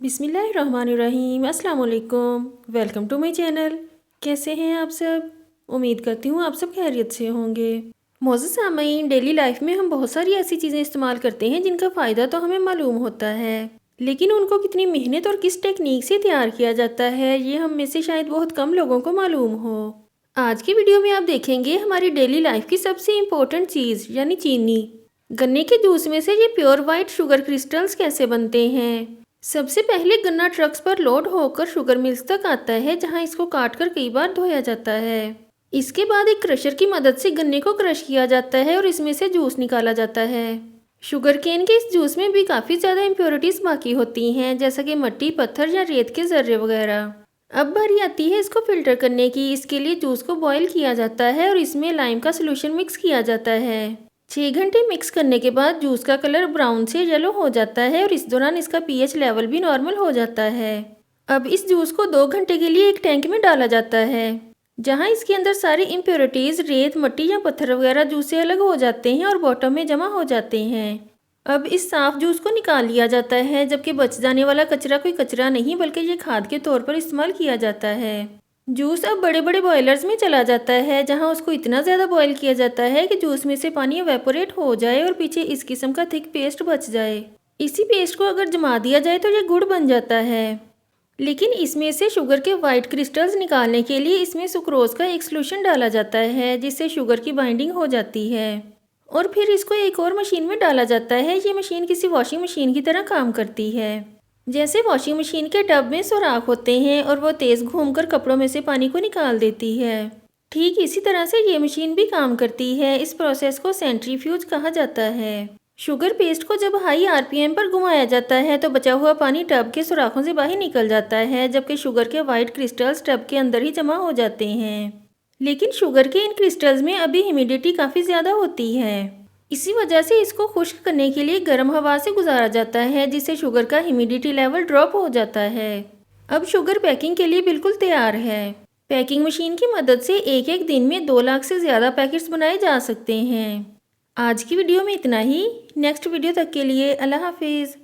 बिस्मिल्लाहिर्रहमानिर्रहीम। अस्सलाम वालेकुम। Welcome to my channel. कैसे हैं आप सब? उम्मीद करती हूँ आप सब खैरियत से होंगे। मोअज़्ज़ज़ सामईन, डेली लाइफ में हम बहुत सारी ऐसी चीज़ें इस्तेमाल करते हैं जिनका फ़ायदा तो हमें मालूम होता है, लेकिन उनको कितनी मेहनत और किस टेक्निक से तैयार किया जाता है ये हम में से शायद बहुत कम लोगों को मालूम हो। आज की वीडियो में आप देखेंगे हमारी डेली लाइफ की सबसे इम्पोर्टेंट चीज़ यानी चीनी। गन्ने के जूस में से ये प्योर वाइट शुगर क्रिस्टल्स कैसे बनते हैं। सबसे पहले गन्ना ट्रक्स पर लोड होकर शुगर मिल्स तक आता है, जहां इसको काटकर कई बार धोया जाता है। इसके बाद एक क्रशर की मदद से गन्ने को क्रश किया जाता है और इसमें से जूस निकाला जाता है। शुगर केन के इस जूस में भी काफ़ी ज़्यादा इम्प्योरिटीज़ बाकी होती हैं, जैसा कि मट्टी, पत्थर या रेत के जर्रे वगैरह। अब बारी आती है इसको फिल्टर करने की। इसके लिए जूस को बॉयल किया जाता है और इसमें लाइम का सोल्यूशन मिक्स किया जाता है। 6 घंटे मिक्स करने के बाद जूस का कलर ब्राउन से येलो हो जाता है और इस दौरान इसका पीएच लेवल भी नॉर्मल हो जाता है। अब इस जूस को 2 घंटे के लिए एक टैंक में डाला जाता है, जहां इसके अंदर सारी इम्प्योरिटीज़, रेत, मट्टी या पत्थर वगैरह जूस से अलग हो जाते हैं और बॉटम में जमा हो जाते हैं। अब इस साफ जूस को निकाल लिया जाता है, जबकि बच जाने वाला कचरा कोई कचरा नहीं बल्कि ये खाद के तौर पर इस्तेमाल किया जाता है। जूस अब बड़े बड़े बॉयलर्स में चला जाता है, जहां उसको इतना ज़्यादा बॉयल किया जाता है कि जूस में से पानी एवेपोरेट हो जाए और पीछे इस किस्म का थिक पेस्ट बच जाए। इसी पेस्ट को अगर जमा दिया जाए तो ये गुड़ बन जाता है। लेकिन इसमें से शुगर के वाइट क्रिस्टल्स निकालने के लिए इसमें सुक्रोज का एक सोल्यूशन डाला जाता है, जिससे शुगर की बाइंडिंग हो जाती है और फिर इसको एक और मशीन में डाला जाता है। ये मशीन किसी वॉशिंग मशीन की तरह काम करती है। जैसे वॉशिंग मशीन के टब में सुराख होते हैं और वो तेज़ घूमकर कपड़ों में से पानी को निकाल देती है, ठीक इसी तरह से ये मशीन भी काम करती है। इस प्रोसेस को सेंट्रीफ्यूज कहा जाता है। शुगर पेस्ट को जब हाई आरपीएम पर घुमाया जाता है तो बचा हुआ पानी टब के सुराखों से बाहर निकल जाता है, जबकि शुगर के वाइट क्रिस्टल्स टब के अंदर ही जमा हो जाते हैं। लेकिन शुगर के इन क्रिस्टल्स में अभी ह्यूमिडिटी काफ़ी ज़्यादा होती है। इसी वजह से इसको खुश्क करने के लिए गर्म हवा से गुजारा जाता है, जिससे शुगर का ह्यूमिडिटी लेवल ड्रॉप हो जाता है। अब शुगर पैकिंग के लिए बिल्कुल तैयार है। पैकिंग मशीन की मदद से एक एक दिन में 2 लाख से ज़्यादा पैकेट्स बनाए जा सकते हैं। आज की वीडियो में इतना ही। नेक्स्ट वीडियो तक के लिए अल्लाह हाफिज़।